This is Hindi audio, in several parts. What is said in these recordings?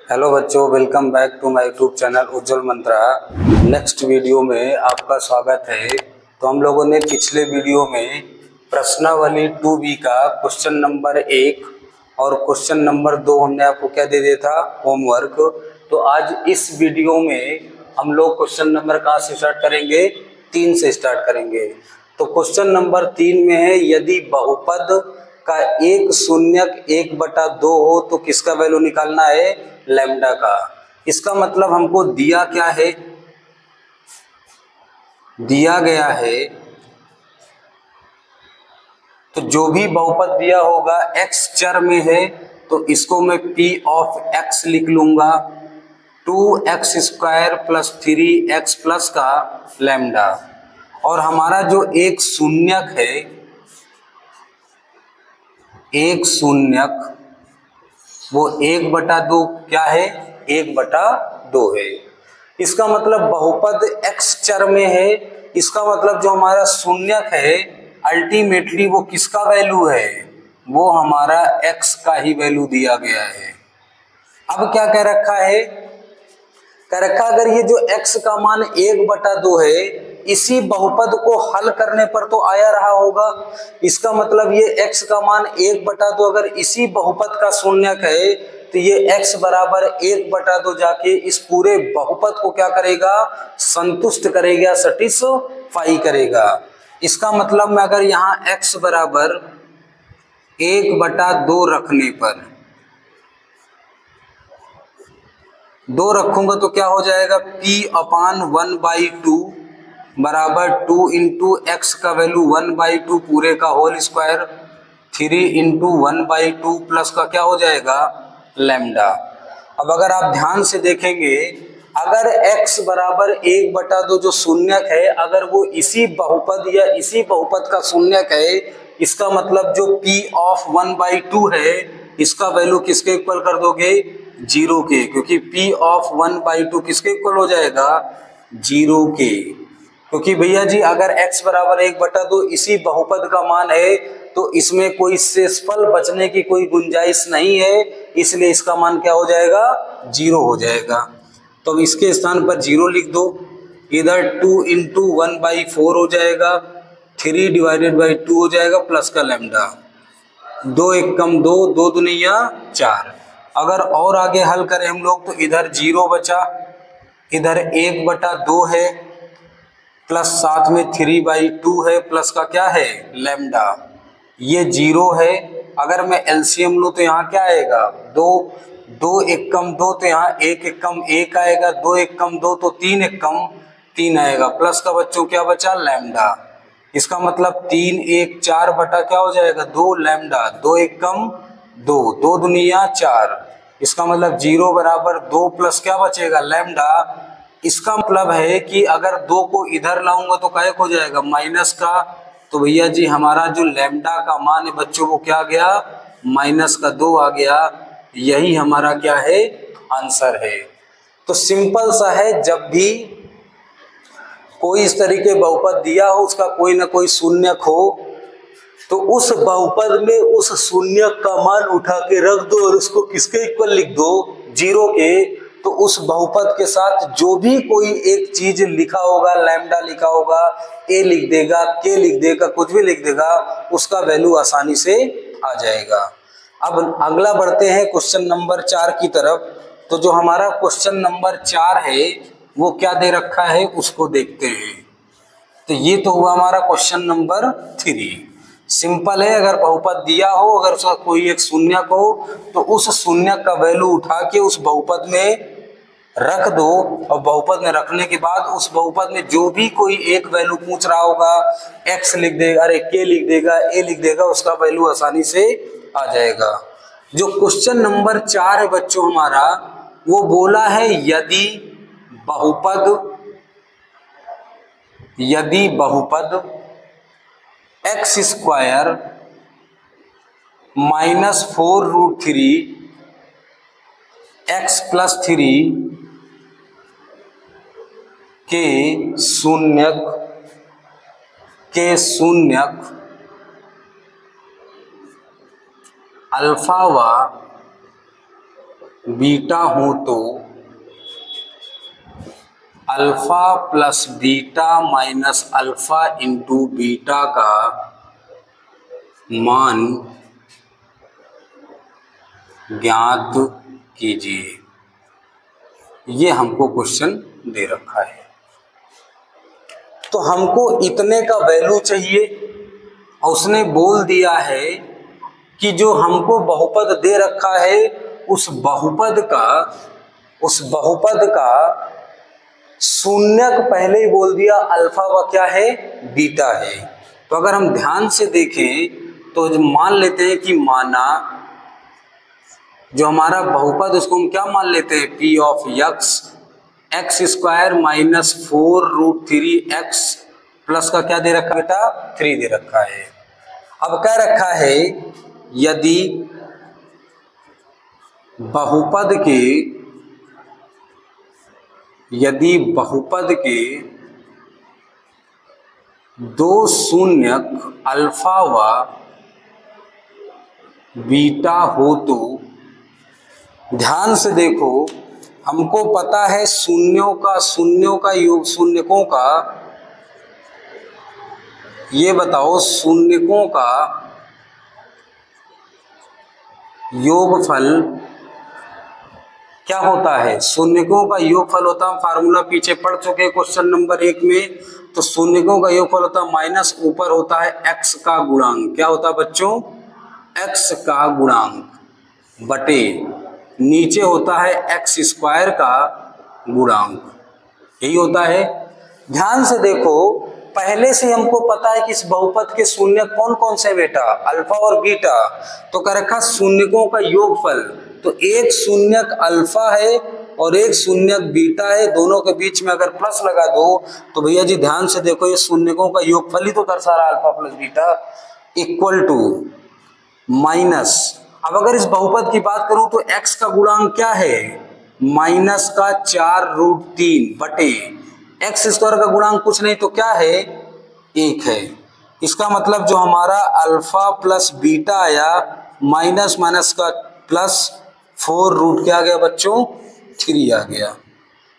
हेलो बच्चों, welcome back to my YouTube channel Ujjwal Mantra. Next video में आपका स्वागत है। तो हम लोगों ने पिछले वीडियो में प्रश्नावली 2B का क्वेश्चन नंबर 1 और क्वेश्चन नंबर 2 हमने आपको क्या दे दिया था, होमवर्क। तो आज इस वीडियो में हम लोग क्वेश्चन नंबर कहाँ से स्टार्ट करेंगे, 3 से स्टार्ट करेंगे। तो क्वेश्चन नंबर 3 में है, यदि बहुपद का एक शून्यक 1/2 हो तो किसका वैल्यू निकालना है, लैम्डा का। इसका मतलब हमको दिया क्या है, दिया गया है तो जो भी बहुपद दिया होगा x चर में है तो इसको मैं p ऑफ x लिख लूंगा, 2x² + 3x प्लस का लैम्डा। और हमारा जो एक शून्यक है, एक शून्यक वो 1/2 क्या है, 1/2 है। इसका मतलब बहुपद x चर में है, इसका मतलब जो हमारा शून्यक है अल्टीमेटली वो किसका वैल्यू है, वो हमारा x का ही वैल्यू दिया गया है। अब क्या कह रखा है, कह रखा अगर ये जो x का मान 1/2 है, इसी बहुपद को हल करने पर तो आया रहा होगा। इसका मतलब ये x का मान 1/2 अगर इसी बहुपद का शून्यक है तो ये x बराबर 1/2 जाके इस पूरे बहुपद को क्या करेगा, संतुष्ट करेगा, सेटिस्फाई करेगा। इसका मतलब मैं अगर यहाँ x बराबर 1/2 रखने पर 2 रखूंगा तो क्या हो जाएगा, p/1/2 बराबर 2 × x का वैल्यू 1/2 पूरे का होल स्क्वायर, 3 × 1/2 प्लस का क्या हो जाएगा, लैम्डा। अब अगर आप ध्यान से देखेंगे, अगर x बराबर 1/2 जो शून्यक है अगर वो इसी बहुपद या इसी बहुपद का शून्यक है, इसका मतलब जो p/1/2 है इसका वैल्यू किसके इक्वल कर दोगे, 0 के, क्योंकि p/1/2 किसके इक्वल हो जाएगा, 0 के। क्योंकि भैया जी अगर x बराबर 1/2 इसी बहुपद का मान है तो इसमें कोई शेषफल बचने की कोई गुंजाइश नहीं है, इसलिए इसका मान क्या हो जाएगा, 0 हो जाएगा। तो इसके स्थान पर 0 लिख दो, इधर 2 × 1/4 हो जाएगा, 3/2 हो जाएगा प्लस का लैम्डा, 2 × 1 2, 2 दूनिया 4। अगर और आगे हल करें हम लोग तो इधर 0 बचा, इधर 1/2 है प्लस साथ में 3/2 है प्लस का क्या है, लैम्डा। ये 0 है, अगर मैं एलसीएम लूँ तो यहाँ क्या आएगा, 2, 2 × 1 2 तो यहाँ 1 × 1 आएगा, 2 × 2 तो 3 × 3 आएगा, प्लस का बच्चों क्या बचा, लैम्डा। इसका मतलब 3 1 4 बटा क्या हो जाएगा, 2 लैम्डा, 2 × 2, 2 दूनिया 4। इसका मतलब 0 बराबर 2 प्लस क्या बचेगा, लैम्डा। इसका मतलब है कि अगर 2 को इधर लाऊंगा तो क्या हो जाएगा, माइनस का। तो भैया जी हमारा जो लैम्डा का मान है बच्चों वो क्या गया, -2 आ गया। यही हमारा क्या है, आंसर है। तो सिंपल सा है, जब भी कोई इस तरीके बहुपद दिया हो, उसका कोई ना कोई शून्यक हो, तो उस बहुपद में उस शून्यक का मान उठा के रख दो और उसको किसके इक्वल लिख दो, 0 के। तो उस बहुपद के साथ जो भी कोई एक चीज लिखा होगा, लैम्डा लिखा होगा, a लिख देगा, k लिख देगा, कुछ भी लिख देगा, उसका वैल्यू आसानी से आ जाएगा। अब अगला बढ़ते हैं क्वेश्चन नंबर 4 की तरफ। तो जो हमारा क्वेश्चन नंबर 4 है वो क्या दे रखा है उसको देखते हैं। तो ये तो हुआ हमारा क्वेश्चन नंबर 3। सिंपल है, अगर बहुपद दिया हो, अगर उसका कोई एक शून्यक हो तो उस शून्यक का वैल्यू उठा के उस बहुपद में रख दो, और बहुपद में रखने के बाद उस बहुपद में जो भी कोई एक वैल्यू पूछ रहा होगा, x लिख देगा, अरे k लिख देगा, a लिख देगा, उसका वैल्यू आसानी से आ जाएगा। जो क्वेश्चन नंबर 4 है बच्चों हमारा, वो बोला है यदि बहुपद x² -4√3 x + 3 के शून्यक अल्फा व बीटा हो तो alpha plus beta minus alpha into beta का मान ज्ञात कीजिए। ये हमको क्वेश्चन दे रखा है, तो हमको इतने का वैल्यू चाहिए और उसने बोल दिया है कि जो हमको बहुपद दे रखा है उस बहुपद का शून्यक पहले ही बोल दिया अल्फा व क्या है, बीटा है। तो अगर हम ध्यान से देखें तो मान लेते हैं कि माना जो हमारा बहुपद उसको हम क्या मान लेते हैं, P of x square minus 4√3x plus का क्या दे रखा है बेटा, 3 दे रखा है। अब क्या रखा है, यदि बहुपद के दो शून्यक अल्फा व बीटा हो तो, ध्यान से देखो हमको पता है शून्यों का योग, शून्यकों का, ये बताओ शून्यकों का योगफल क्या होता है, शून्यकों का योगफल होता है, फार्मूला पीछे पढ़ चुके क्वेश्चन नंबर 1 में। तो शून्यकों का योगफल होता है माइनस ऊपर होता है x का गुणांक, क्या होता है बच्चों, x का गुणांक बटे नीचे होता है x स्क्वायर का गुणांक, यही होता है। ध्यान से देखो पहले से हमको पता है कि इस बहुपद के शून्य कौन कौन से बेटा, अल्फा और बीटा। तो कर रखा शून्यकों का योगफल, तो एक शून्यक अल्फा है और एक शून्यक बीटा है, दोनों के बीच में अगर प्लस लगा दो तो भैया जी ध्यान से देखो ये शून्यकों का योगफल ही तो दर्शा रहा alpha plus beta equal to minus. अब अगर इस बहुपद की बात करूं तो x का गुणांक क्या है, माइनस का 4√3 बटे एक्स स्क्वायर का गुणांक कुछ नहीं तो क्या है, 1 है। इसका मतलब जो हमारा अल्फा प्लस बीटा आया माइनस माइनस का प्लस 4 क्या आ गया बच्चों, 3 आ गया।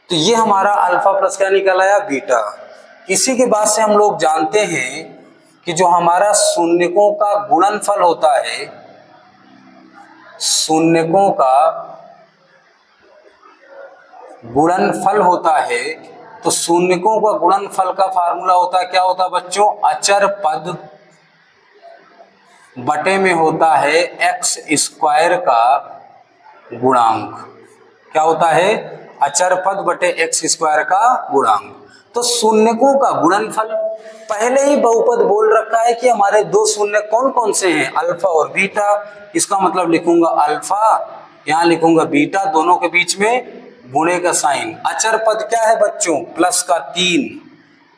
तो ये हमारा अल्फा प्लस क्या निकल आया, बीटा। इसी के बाद से हम लोग जानते हैं कि जो हमारा शून्यकों का गुणनफल होता है, शून्यकों का गुणनफल होता है, तो शून्यकों का गुणनफल का फार्मूला होता है, क्या होता है बच्चों, अचर पद बटे में होता है एक्स स्क्वायर का गुणांक, क्या होता है, अचर पद बटे एक्स स्क्वायर का गुणांक। तो शून्यकों का गुणनफल, पहले ही बहुपद बोल रखा है कि हमारे दो शून्य कौन कौन से हैं, अल्फा और बीटा। इसका मतलब लिखूंगा अल्फा, यहां लिखूंगा बीटा, दोनों के बीच में गुणे का साइन। अचर पद क्या है बच्चों, प्लस का 3,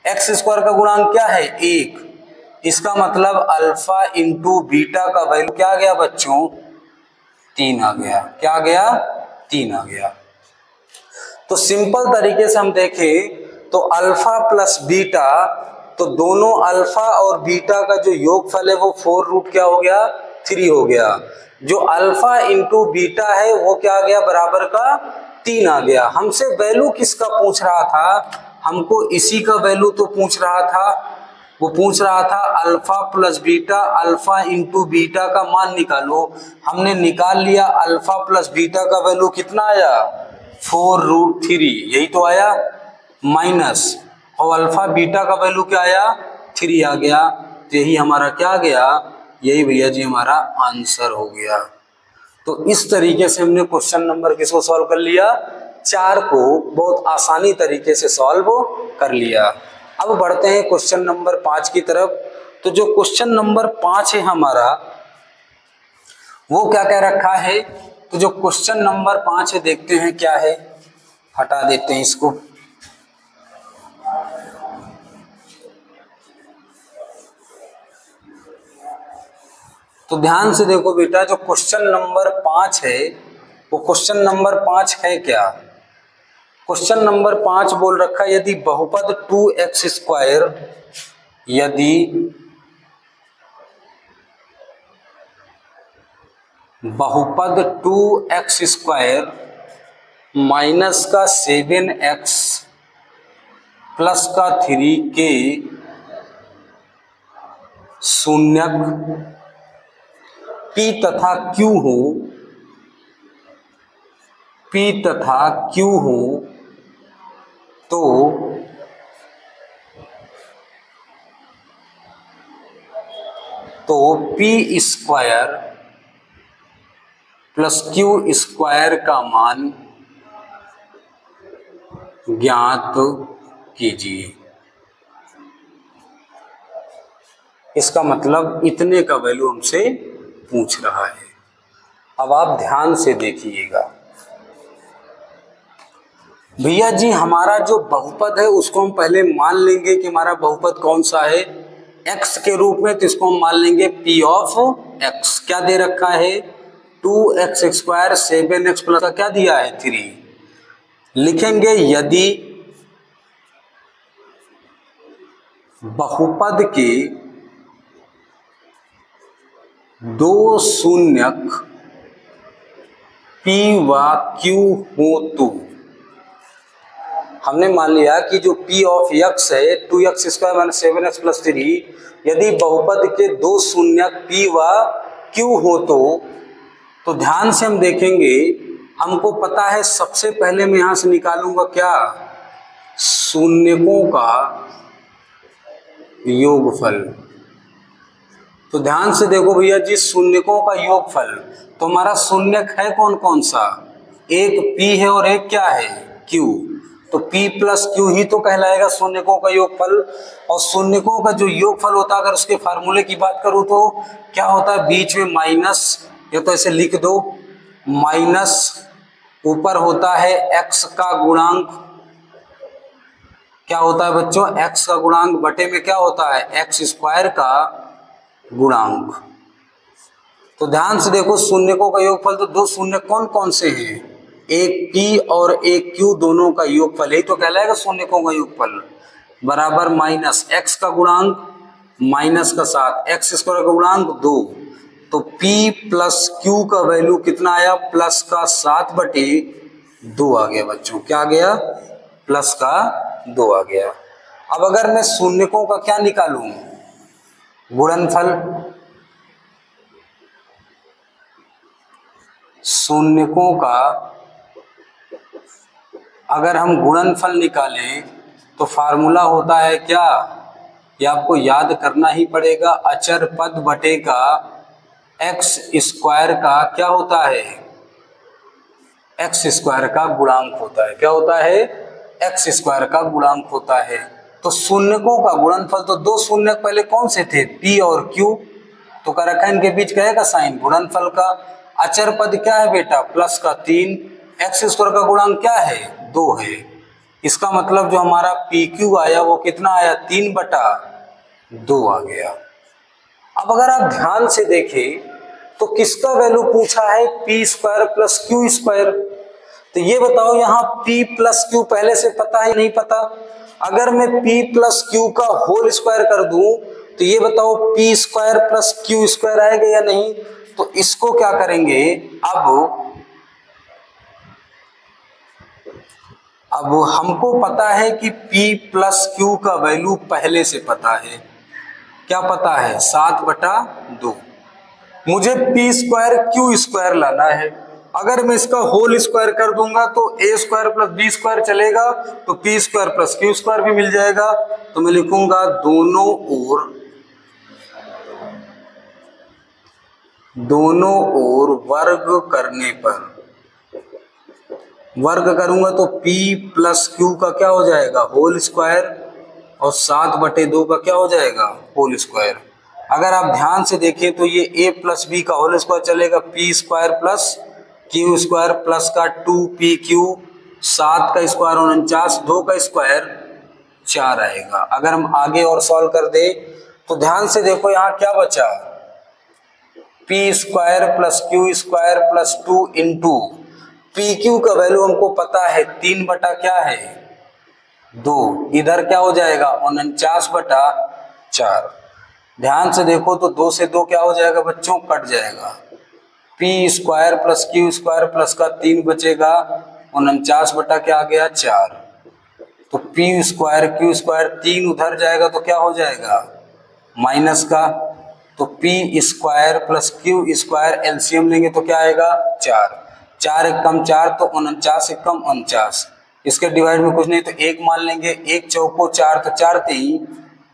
एक्स स्क्वायर का गुणांक क्या है, 1। इसका मतलब अल्फा इंटू बीटा का वैल्यू क्या आ गया बच्चों, 3 आ गया। क्या आ गया, 3 आ गया। तो सिंपल तरीके से हम देखें तो अल्फा प्लस बीटा, तो दोनों अल्फा और बीटा का जो योगफल है वो 4 क्या हो गया, 3 हो गया। जो अल्फा इंटू बीटा है वो क्या आ गया, बराबर का 3 आ गया। हमसे वैल्यू किसका पूछ रहा था, हमको इसी का वैल्यू तो पूछ रहा था, वो पूछ रहा था alpha plus beta, alpha into beta का मान निकालो। हमने निकाल लिया, अल्फा प्लस बीटा का वैल्यू कितना आया, 4√3, यही तो आया, माइनस, और अल्फा बीटा का वैल्यू क्या आया, 3 आ गया। तो यही हमारा क्या आ गया, यही भैया जी हमारा आंसर हो गया। तो इस तरीके से हमने क्वेश्चन नंबर किसको सॉल्व कर लिया, 4 को बहुत आसानी तरीके से सॉल्व कर लिया। अब बढ़ते हैं क्वेश्चन नंबर 5 की तरफ। तो जो क्वेश्चन नंबर 5 है हमारा, वो क्या कह रखा है, तो जो क्वेश्चन नंबर 5 है देखते हैं क्या है, हटा देते हैं इसको। तो ध्यान से देखो बेटा, जो क्वेश्चन नंबर 5 है वो क्वेश्चन नंबर 5 है क्या, क्वेश्चन नंबर 5 बोल रखा है यदि बहुपद 2x², यदि बहुपद 2x² माइनस का 7x प्लस का 3k शून्यक p तथा q हो, p तथा q हो तो p² प्लस q² का मान ज्ञात कीजिए। इसका मतलब इतने का वैल्यू हमसे पूछ रहा है। अब आप ध्यान से देखिएगा भैया जी, हमारा जो बहुपद है उसको हम पहले मान लेंगे कि हमारा बहुपद कौन सा है, x के रूप में, तो इसको हम मान लेंगे p ऑफ x। क्या दे रखा है, 2x² 7x प्लस का क्या दिया है 3। लिखेंगे यदि बहुपद के दो शून्यक p व q हो तो, हमने मान लिया कि जो p ऑफ x है 2x² माइनस 7x प्लस 3, यदि बहुपद के दो शून्यक p व q हो तो ध्यान से हम देखेंगे, हमको पता है सबसे पहले मैं यहां से निकालूंगा क्या, शून्यकों का योगफल। तो ध्यान से देखो भैया जी, शून्यकों का योगफल, तो हमारा शून्यक है कौन कौन सा, एक p है और एक क्या है q, तो p प्लस q ही तो कहलाएगा शून्यकों का योगफल। और शून्यकों का जो योगफल होता है, अगर उसके फार्मूले की बात करूं तो क्या होता है, बीच में माइनस, या तो ऐसे लिख दो, माइनस ऊपर होता है x का गुणांक, क्या होता है बच्चों, x का गुणांक बटे में क्या होता है x² का गुणांक। तो ध्यान से देखो, शून्यकों का योगफल, तो दो शून्य कौन कौन से हैं, एक p और एक q, दोनों का योगफल यही तो कहलाएगा शून्यकों का योगफल, बराबर माइनस x का गुणांक माइनस का 7, x² का गुणांक 2, तो p प्लस q का वैल्यू कितना आया, प्लस का 7 बटे 2 आ गया बच्चों। क्या आ गया, प्लस का 2 आ गया। अब अगर मैं शून्यकों का क्या निकालूं, गुणनफल, शून्यकों का अगर हम गुणनफल निकालें तो फार्मूला होता है क्या, ये आपको याद करना ही पड़ेगा, अचर पद बटे का x² का क्या होता है, x² का गुणांक होता है। क्या होता है, x² का गुणांक होता है। तो शून्यकों का गुणनफल, तो दो शून्यक पहले कौन से थे, p और q, तो क्या रखा इनके बीच कहेगा साइन गुणनफल का। अचर पद क्या है बेटा, प्लस का 3, x² का गुणांक क्या है 2 है। इसका मतलब जो हमारा PQ आया वो कितना आया, 3/2 आ गया। अब अगर आप ध्यान से देखें तो किसका वैल्यू पूछा है, p² प्लस q²। तो ये बताओ, यहाँ p प्लस q पहले से पता है नहीं पता, अगर मैं p प्लस q का होल स्क्वायर कर दूं तो ये बताओ p² प्लस q² आएगा या नहीं। तो इसको क्या करेंगे, अब हमको पता है कि p प्लस q का वैल्यू पहले से पता है, क्या पता है 7/2, मुझे p² q² लाना है। अगर मैं इसका होल स्क्वायर कर दूंगा तो a² प्लस b² चलेगा, तो p² प्लस q² भी मिल जाएगा। तो मैं लिखूंगा दोनों ओर वर्ग करने पर, वर्ग करूंगा तो p प्लस q का क्या हो जाएगा होल स्क्वायर, और 7/2 का क्या हो जाएगा होल स्क्वायर। अगर आप ध्यान से देखें तो ये a प्लस b का होल स्क्वायर चलेगा, p² प्लस q² प्लस का 2pq, 7 का स्क्वायर 49, 2 का स्क्वायर 4 आएगा। अगर हम आगे और सॉल्व कर दे तो ध्यान से देखो, यहाँ क्या बचा, p² plus q² plus 2 into pq का वैल्यू हमको पता है 3 बटा क्या है 2, इधर क्या हो जाएगा 49/4। ध्यान से देखो तो 2 से 2 क्या हो जाएगा बच्चों, कट जाएगा, P square plus Q square plus का 3 बचेगा 49 बटा क्या आ गया 4। तो पी स्क्वायर क्यू स्क्वायर 3 उधर जाएगा तो क्या हो जाएगा माइनस का। तो P square plus Q square LCM लेंगे तो क्या आएगा 4। 4 एक कम 4 तो 49 एक कम 49। इसके डिवाइड में कुछ नहीं तो 1 मान लेंगे, 1 चौको 4 तो 4 3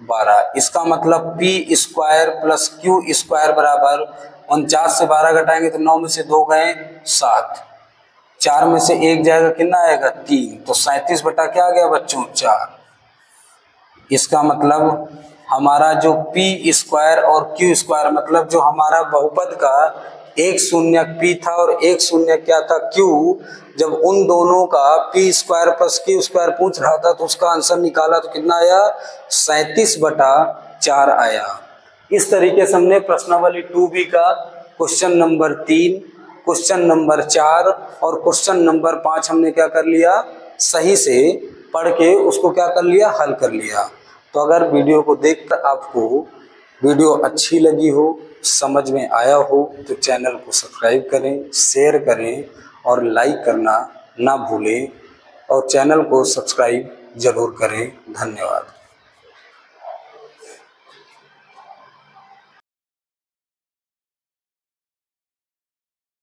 12। इसका मतलब P square plus Q square बराबर 49 से 12 घटाएंगे तो 9 में से 2 गए 7, 4 में से 1 जाएगा कितना आएगा 3, तो 37 बटा क्या आ गया बच्चों 4। इसका मतलब हमारा जो पी स्क्वायर और क्यू स्क्वायर मतलब जो हमारा बहुपद का एक शून्य पी था और एक शून्य क्या था क्यू, जब उन दोनों का P square plus Q square पूछ रहा था तो उसका आंसर निकाला तो कितना आया 37 बटा 4 आया। इस तरीके से हमने प्रश्नावली 2B का क्वेश्चन नंबर 3, क्वेश्चन नंबर 4 और क्वेश्चन नंबर 5 हमने क्या कर लिया सही से पढ़ के उसको क्या कर लिया हल कर लिया। तो अगर वीडियो को देखकर आपको वीडियो अच्छी लगी हो, समझ में आया हो तो चैनल को सब्सक्राइब करें, शेयर करें और लाइक करना ना भूलें और चैनल को सब्सक्राइब जरूर करें। धन्यवाद।